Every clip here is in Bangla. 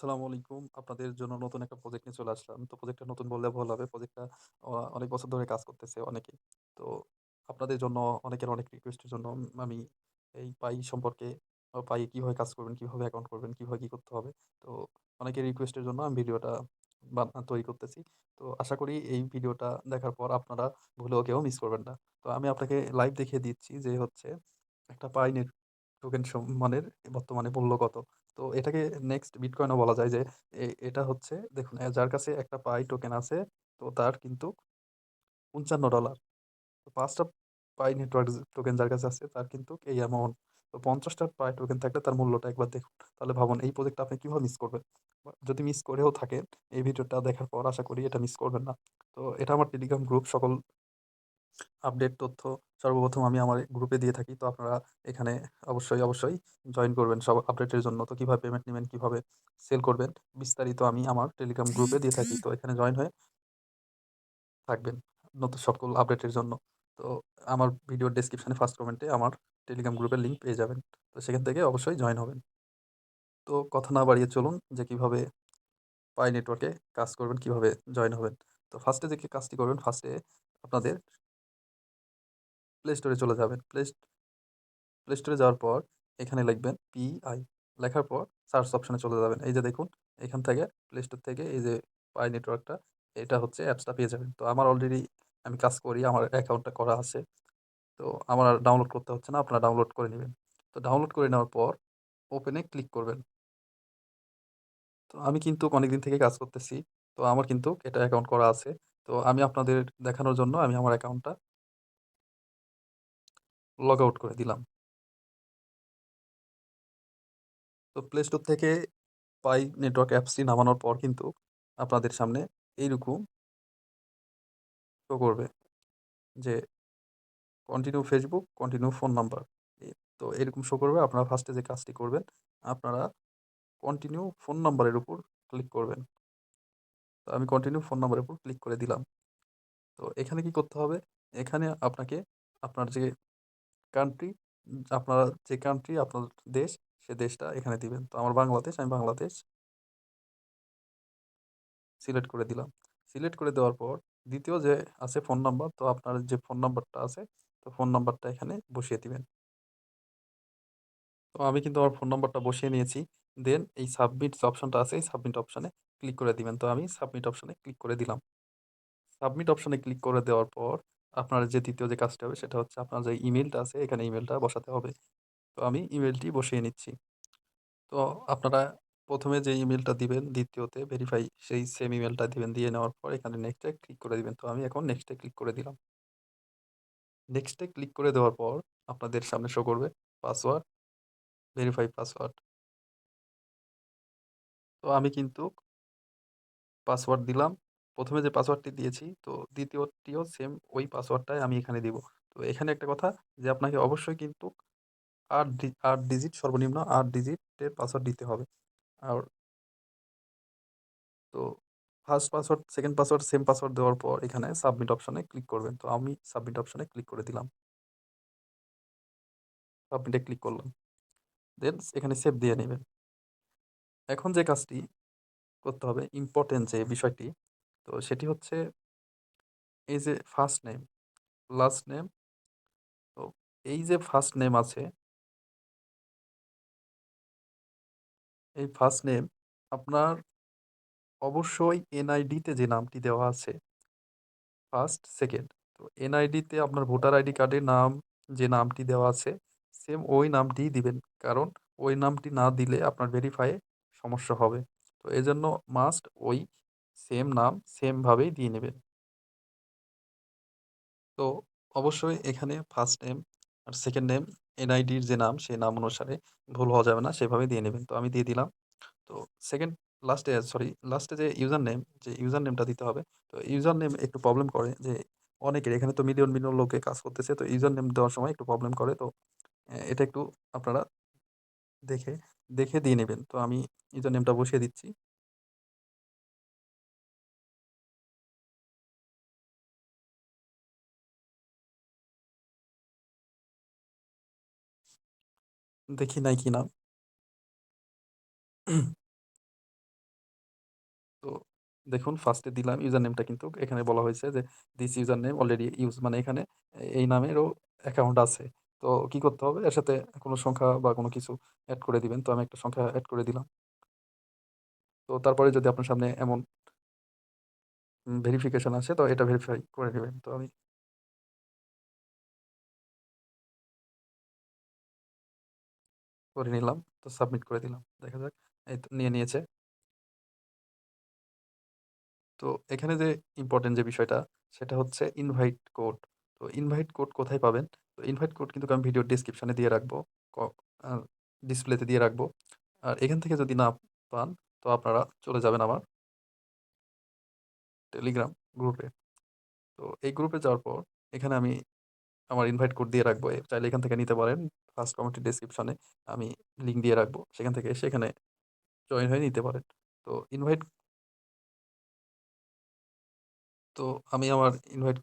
আসসালামু আলাইকুম। আপনাদের জন্য নতুন একটা প্রজেক্ট নিয়ে চলে আসলাম। তো প্রজেক্টটা নতুন বললে ভুল হবে। প্রজেক্টটা অনেক বছর ধরে কাজ করতেছে অনেকেই। তো আপনাদের জন্য অনেকের অনেক রিকোয়েস্টের জন্য আমি এই পাই সম্পর্কে পাই কিভাবে কাজ করবেন, কিভাবে অ্যাকাউন্ট করবেন, কিভাবে কি করতে হবে। তো অনেকের রিকোয়েস্টের জন্য আমি ভিডিওটা তৈরি করতেছি। তো আশা করি এই ভিডিওটা দেখার পর আপনারা ভুলেও কেউ মিস করবেন না। তো আমি আপনাকে লাইভ দেখিয়ে দিচ্ছি যে হচ্ছে একটা পাই নেট টোকেন মানের বর্তমানে মূল্য কত। তো এটাকে নেক্সট বিটকয়েনও বলা যায় যে এটা হচ্ছে দেখুন যার কাছে একটা পাই টোকেন আছে তো তার কিন্তু $৫৫। তো ৫ টা পাই নেটওয়ার্ক টোকেন যার কাছে আছে তার কিন্তু এই অ্যামাউন্ট। তো ৫০ টা পাই টোকেন থাকলে তার মূল্যটা একবার দেখুন। তাহলে ভাবুন এই প্রজেক্টটা আপনি কিভাবে মিস করবেন? যদি মিস করেও থাকেন এই ভিডিওটা দেখার পর আশা করি এটা মিস করবেন না। তো এটা আমার টেলিগ্রাম গ্রুপ সকল আপডেট তথ্য সর্বপ্রথম আমি আমার গ্রুপে দিয়ে থাকি। তো আপনারা এখানে অবশ্যই জয়েন করবেন সব আপডেটের জন্য। তো কিভাবে পেমেন্ট নিবেন, কিভাবে সেল করবেন বিস্তারিত আমি আমার টেলিগ্রাম গ্রুপে দিয়ে থাকি। তো এখানে জয়েন হয়ে থাকবেন নতুন সকল আপডেটের জন্য। তো আমার ভিডিওর ডেসক্রিপশনে ফার্স্ট কমেন্টে আমার টেলিগ্রাম গ্রুপের লিংক পেয়ে যাবেন। তো সেখান থেকে অবশ্যই জয়েন হবেন। তো কথা না বাড়িয়ে চলুন যে কিভাবে পাই নেটওয়ার্কে কাজ করবেন, কিভাবে জয়েন হবেন। তো ফার্স্টে যে কাজটি করবেন, ফার্স্টে আপনাদের প্লে স্টোরে চলে যাবেন। প্লে স্টোরে যাওয়ার পর এখানে লিখবেন পিআই। লেখার পর সার্চ অপশনে চলে যাবেন। এই যে দেখুন এখান থেকে প্লে স্টোর থেকে এই যে পাই নেটওয়ার্কটা এটা হচ্ছে অ্যাপসটা পেয়ে যাবেন। তো আমার অলরেডি আমি কাজ করি, আমার অ্যাকাউন্টটা করা আছে। তো আমার আর ডাউনলোড করতে হচ্ছে না, আপনারা ডাউনলোড করে নিবেন। তো ডাউনলোড করে নেওয়ার পর ওপেন এ ক্লিক করবেন। তো আমি কিন্তু অনেকদিন থেকে কাজ করতেছি। তো আমার কিন্তু এটা অ্যাকাউন্ট করা আছে। তো আমি আপনাদের দেখানোর জন্য আমি আমার অ্যাকাউন্টটা লগ আউট করে দিলাম। তো প্লে স্টোর থেকে পাই নেটওয়ার্ক অ্যাপসটি নামানোর পর কিন্তু আপনাদের সামনে এইরকম শো করবে যে continue Facebook, continue phone number. তো এরকম শো করবে। আপনারা ফার্স্টে যে কাজটি করবেন, আপনারা কন্টিনিউ ফোন নাম্বারের উপর ক্লিক করবেন। তো আমি কন্টিনিউ ফোন নাম্বারের উপর ক্লিক করে দিলাম। তো এখানে কি করতে হবে? এখানে আপনাকে আপনার যে কান্ট্রি, আপনার যে কান্ট্রি আপনার দেশ, সে দেশটা এখানে দিবেন। তো আমার বাংলাদেশ, আমি বাংলাদেশ সিলেক্ট করে দিলাম। সিলেক্ট করে দেওয়ার পর ২য় যে আছে ফোন নাম্বার, তো আপনার যে ফোন নাম্বারটা আছে, তো ফোন নাম্বারটা এখানে বসিয়ে দিবেন। তো আমি কিন্তু আমার ফোন নাম্বারটা বসিয়ে নিয়েছি। দেন এই সাবমিট যে অপশনটা আছে, এই সাবমিট অপশনে ক্লিক করে দিবেন। তো আমি সাবমিট অপশনে ক্লিক করে দিলাম। সাবমিট অপশনে ক্লিক করে দেওয়ার পর আপনার যে ২য় যে কাজটা হবে সেটা হচ্ছে আপনার যে ইমেইলটা আছে এখানে ইমেইলটা বসাতে হবে। তো আমি ইমেইলটি বসিয়ে নিচ্ছি। তো আপনারা ১ম এ যে ইমেইলটা দিবেন, ২য় তে ভেরিফাই সেই সেম ইমেইলটা দিবেন। দিয়ে নেওয়ার পর এখানে নেক্সট এ ক্লিক করে দিবেন। তো আমি এখন নেক্সট এ ক্লিক করে দিলাম। নেক্সট এ ক্লিক করে দেওয়ার পর আপনাদের সামনে শো করবে পাসওয়ার্ড, ভেরিফাই পাসওয়ার্ড। তো আমি কিন্তু পাসওয়ার্ড দিলাম। ১ম এ যে পাসওয়ার্ডটি দিয়েছি, তো ২য়টিও সেম ওই পাসওয়ার্ডটাই আমি এখানে দিব। তো এখানে একটা কথা যে আপনাকে অবশ্যই কিন্তু ৮ ডিজিট, সর্বনিম্ন ৮ ডিজিটের পাসওয়ার্ড দিতে হবে। আর তো first password, second password same password দেওয়ার পর এখানে সাবমিট অপশনে ক্লিক করবেন। তো আমি সাবমিট অপশনে ক্লিক করে দিলাম। সাবমিটে ক্লিক করলাম। দেন এখানে সেভ দিয়ে নিবেন। এখন যে কাজটি করতে হবে, ইম্পোর্টেন্ট যে বিষয়টি, তো সেটি হচ্ছে এই যে ফার্স্ট নেম, লাস্ট নেম। তো এই যে ফার্স্ট নেম আছে, এই ফার্স্ট নেম আপনার অবশ্যই এনআইডি তে যে নামটি দেওয়া আছে ফার্স্ট, সেকেন্ড। তো এনআইডি তে আপনার ভোটার আইডি কার্ডের নাম যে নামটি দেওয়া আছে সেম ওই নামটিই দিবেন। কারণ ওই নামটি না দিলে আপনার ভেরিফাই এ সমস্যা হবে। তো এজন্য মাস্ট ওই সেম নাম সেম ভাবেই দিয়ে নেবেন। তো অবশ্যই এখানে ফার্স্ট নেম আর সেকেন্ড নেম এনআইডির যে নাম সেই নাম অনুসারে ভুল হওয়া যাবে না, সেভাবে দিয়ে নেবেন। তো আমি দিয়ে দিলাম। তো সেকেন্ড লাস্টে যে ইউজার নেম, যে ইউজার নেমটা দিতে হবে। তো ইউজার নেম একটু প্রবলেম করে যে অনেকের এখানে তো মিলিয়ন লোকে কাজ করতেছে। তো ইউজার নেম দেওয়ার সময় একটু প্রবলেম করে। তো এটা একটু আপনারা দেখে, দেখে দিয়ে নেবেন। তো আমি ইউজার নেমটা বসিয়ে দিচ্ছি। দেখি নাই কি নাম। দেখুন ফার্স্টে দিলাম ইউজার নেমটা কিন্তু এখানে বলা হয়েছে যে this user name already use, মানে এখানে এই নামেরও অ্যাকাউন্ট আছে। তো কি করতে হবে? এর সাথে কোনো সংখ্যা বা কোনো কিছু এড করে দিবেন। তো আমি একটা সংখ্যা এড করে দিলাম। তো তারপরে যদি আপনার সামনে এমন ভেরিফিকেশন আসে তো এটা ভেরিফাই করে নিবেন। তো আমি করে নিলাম। তো সাবমিট করে দিলাম। দেখা যাক। এই তো নিয়ে নিয়েছে। তো এখানে যে ইম্পোর্টেন্ট যে বিষয়টা সেটা হচ্ছে ইনভাইট কোড। তো ইনভাইট কোড কোথায় পাবেন? তো ইনভাইট কোড কিন্তু আমি ভিডিওর ডেসক্রিপশনে দিয়ে রাখবো। ক আ ডিসপ্লেতে দিয়ে রাখবো। আর এখান থেকে যদি না পান তো আপনারা চলে যাবেন আমার টেলিগ্রাম গ্রুপে। তো এই গ্রুপে যাওয়ার পর এখানে আমি আমার ইনভাইট কোড দিয়ে রাখবো। চাইলে এখান থেকে নিতে পারেন। ফার্স্ট কমেন্টের ডেসক্রিপশনে আমি লিঙ্ক দিয়ে রাখবো। সেখান থেকে এসে এখানে জয়েন হয়ে নিতে পারেন। তো ইনভাইট তো আমি আমার ইনভাইট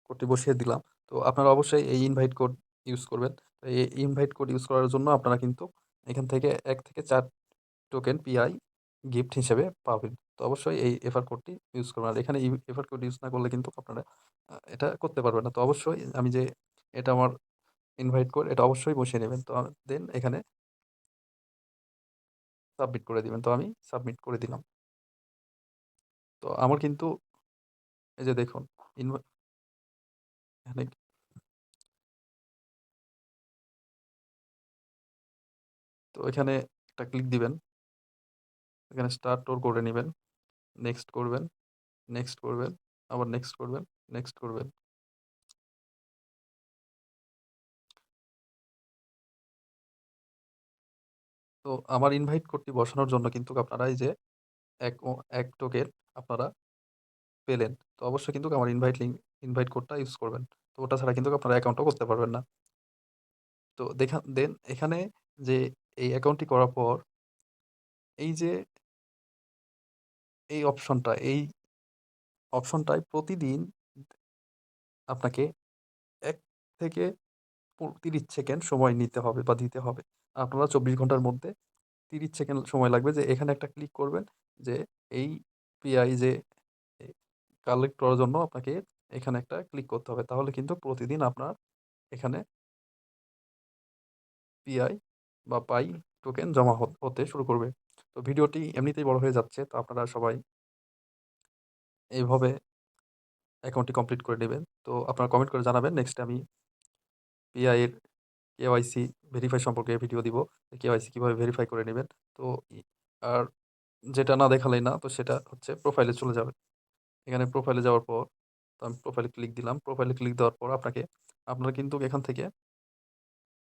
কোডটি বসিয়ে দিলাম। তো আপনারা অবশ্যই এই ইনভাইট কোড ইউজ করবেন। তো এই ইনভাইট কোড ইউজ করার জন্য আপনারা কিন্তু এখান থেকে ১ থেকে ৪ টোকেন পিআই গিফট হিসেবে পাবেন। তো অবশ্যই এই রেফার কোডটি ইউজ করবেন। আর এখানে রেফার কোড ইউজ না করলে কিন্তু আপনারা এটা করতে পারবেন না। তো অবশ্যই আমি যে এটা আমার ইনভাইট কোড এটা অবশ্যই বসিয়ে নেবেন। তো দেন এখানে সাবমিট করে দিবেন। তো আমি সাবমিট করে দিলাম। তো আমার কিন্তু এই যে দেখুন ইনভা এখানে তো এখানে একটা ক্লিক দিবেন। এখানে স্টার্ট টোর করে নিবেন। নেক্সট করবেন, নেক্সট করবেন, আবার নেক্সট করবেন, নেক্সট করবেন। তো আমার ইনভাইট কোডটি বসানোর জন্য কিন্তু আপনারা এই যে এক টোকেন আপনারা পেলেন। তো অবশ্যই কিন্তু আমার ইনভাইট কোডটা ইউজ করবেন। তো ওটা ছাড়া কিন্তু আপনারা অ্যাকাউন্টও করতে পারবেন না। তো দেন এখানে যে এই অ্যাকাউন্টটি করার পর এই যে এই অপশনটায় প্রতিদিন আপনাকে ১ থেকে ৩০ সেকেন্ড সময় নিতে হবে বা দিতে হবে। আপনারা ২৪ ঘন্টার মধ্যে ৩০ সেকেন্ড সময় লাগবে যে এখানে একটা ক্লিক করবেন যে এই পিআই যে এ কালেক্ট করার জন্য আপনাকে এখানে একটা ক্লিক করতে হবে। তাহলে কিন্তু প্রতিদিন আপনার এখানে পিআই বা পাই টোকেন জমা হতে শুরু করবে। তো ভিডিওটি এমনিতেই বড় হয়ে যাচ্ছে। তো আপনারা সবাই এইভাবে অ্যাকাউন্টটি কমপ্লিট করে নিবেন। তো আপনারা কমেন্ট করে জানাবেন নেক্সট আমি পিআই এর কেওয়াইসি ভেরিফাই সম্পর্কে ভিডিও দিব। কেওয়াইসি কিভাবে ভেরিফাই করে নিবেন। তো ই আর যেটা না দেখালেই না তো সেটা হচ্ছে প্রোফাইলে চলে যাবেন। এখানে প্রোফাইলে যাওয়ার পর তো আমি প্রোফাইলে ক্লিক দিলাম। প্রোফাইলে ক্লিক দেওয়ার পর আপনারা কিন্তু এখান থেকে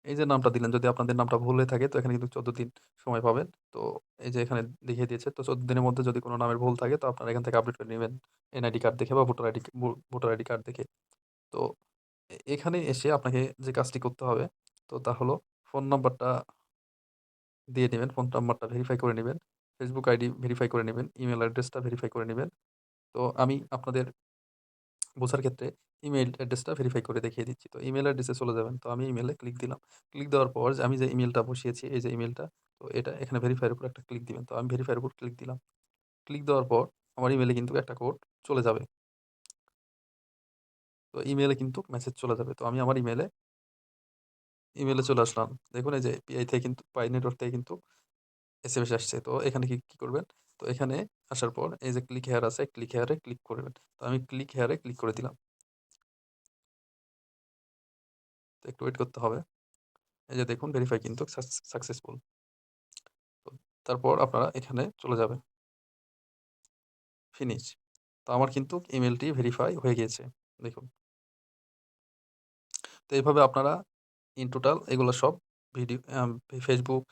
এই যে নামটা দিলেন যদি আপনাদের নামটা ভুল হয়ে থাকে তো এখানে কিন্তু ১৪ দিন সময় পাবেন। তো এই যে এখানে দেখিয়ে দিয়েছে। তো ১৪ দিনের মধ্যে যদি কোন নামের ভুল থাকে তো আপনারা এখান থেকে আপডেট করে নিবেন। এনআইডি কার্ড দেখে বা ভোটার আইডি কার্ড দেখে। তো এখানে এসে আপনাকে যে কাজটি করতে হবে তো তা হলো ফোন নাম্বারটা দিয়ে নিবেন। ফোন নাম্বারটা ভেরিফাই করে নিবেন। ফেসবুক আইডি ভেরিফাই করে নিবেন। ইমেইল অ্যাড্রেসটা ভেরিফাই করে নিবেন। তো আমি আপনাদের বোঝার ক্ষেত্রে ইমেইল অ্যাড্রেসটা ভেরিফাই করে দেখিয়ে দিচ্ছি। তো ইমেইল অ্যাড্রেসে চলে যাবেন। তো আমি ইমেইলে ক্লিক দিলাম। ক্লিক দেওয়ার পর যে আমি যে ইমেইলটা বসিয়েছি, এই যে ইমেইলটা, তো এটা এখানে ভেরিফাই এর উপর একটা ক্লিক দিবেন। তো আমি ভেরিফাই এর উপর ক্লিক দিলাম। ক্লিক দেওয়ার পর আমার ইমেইলে কিন্তু একটা কোড চলে যাবে। তো ইমেইলে কিন্তু মেসেজ চলে যাবে। তো আমি আমার ইমেইলে চলে আসলাম। দেখুন এই যে পিআই থেকে কিন্তু পাই নেটওয়ার্ক থেকে কিন্তু এসএমএস আসছে। তো এখানে কি করবেন? তো এখানে আসার পর এই যে ক্লিক হেয়ার আছে, ক্লিক হেয়ার এ ক্লিক করবেন। তো আমি ক্লিক হেয়ার এ ক্লিক করে দিলাম। তো একটু ওয়েট করতে হবে। এই যে দেখুন ভেরিফাই কিন্তু সাকসেসফুল। তো তারপর আপনারা এখানে চলে যাবেন। ফিনিশ। তো আমার কিন্তু ইমেইলটি ভেরিফাই হয়ে গিয়েছে। দেখুন। তো এভাবে আপনারা ইন টোটাল এগুলো সব video Facebook,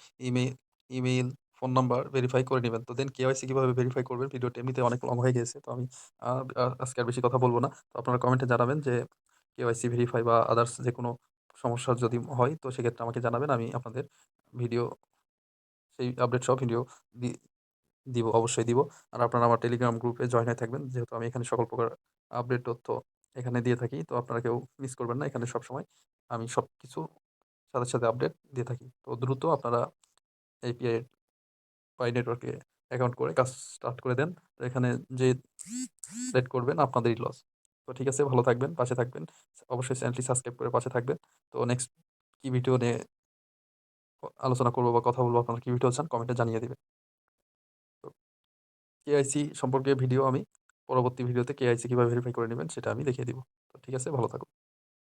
email, phone number verify করে নিবেন। তো দেন কেওয়াইসি কিভাবে ভেরিফাই করবেন ভিডিওটি এমনিতে অনেক লং হয়ে গিয়েছে। তো আমি আ আ আজকে আর বেশি কথা বলব না। তো আপনারা কমেন্টে জানাবেন যে কেওয়াইসি ভেরিফাই বা আদার্স যেকোনো সমস্যা যদি হয় তো সেক্ষেত্রে আমাকে জানাবেন। আমি আপনাদের ভিডিও সেই আপডেট সহ ভিডিও দি দিব, অবশ্যই দিব। আর আপনারা আমার টেলিগ্রাম গ্রুপে জয়েন হয়ে থাকবেন। যেহেতু আমি এখানে সকল প্রকার আপডেট তথ্য এখানে দিয়ে থাকি। তো আপনারা কেউ মিস করবেন না। এখানে সবসময় আমি সবকিছু সাথে আপডেট দিয়ে থাকি। তো দ্রুত আপনারা এপিআই পাই নেটওয়ার্কে অ্যাকাউন্ট করে কাজ স্টার্ট করে দেন। তো এখানে যে লেট করবেন আপনাদেরই লস। তো ঠিক আছে, ভালো থাকবেন, পাশে থাকবেন। অবশ্যই চ্যানেলটি সাবস্ক্রাইব করে পাশে থাকবেন। তো নেক্সট কি ভিডিও নিয়ে আলোচনা করব বা কথা বলব, আপনারা কি ভিডিও চান কমেন্টে জানিয়ে দিবেন। তো কেআইসি সম্পর্কে ভিডিও আমি পরবর্তী ভিডিওতে কেআইসি কিভাবে ভেরিফাই করে নিবেন সেটা আমি দেখিয়ে দিব। তো ঠিক আছে, ভালো থাকুন।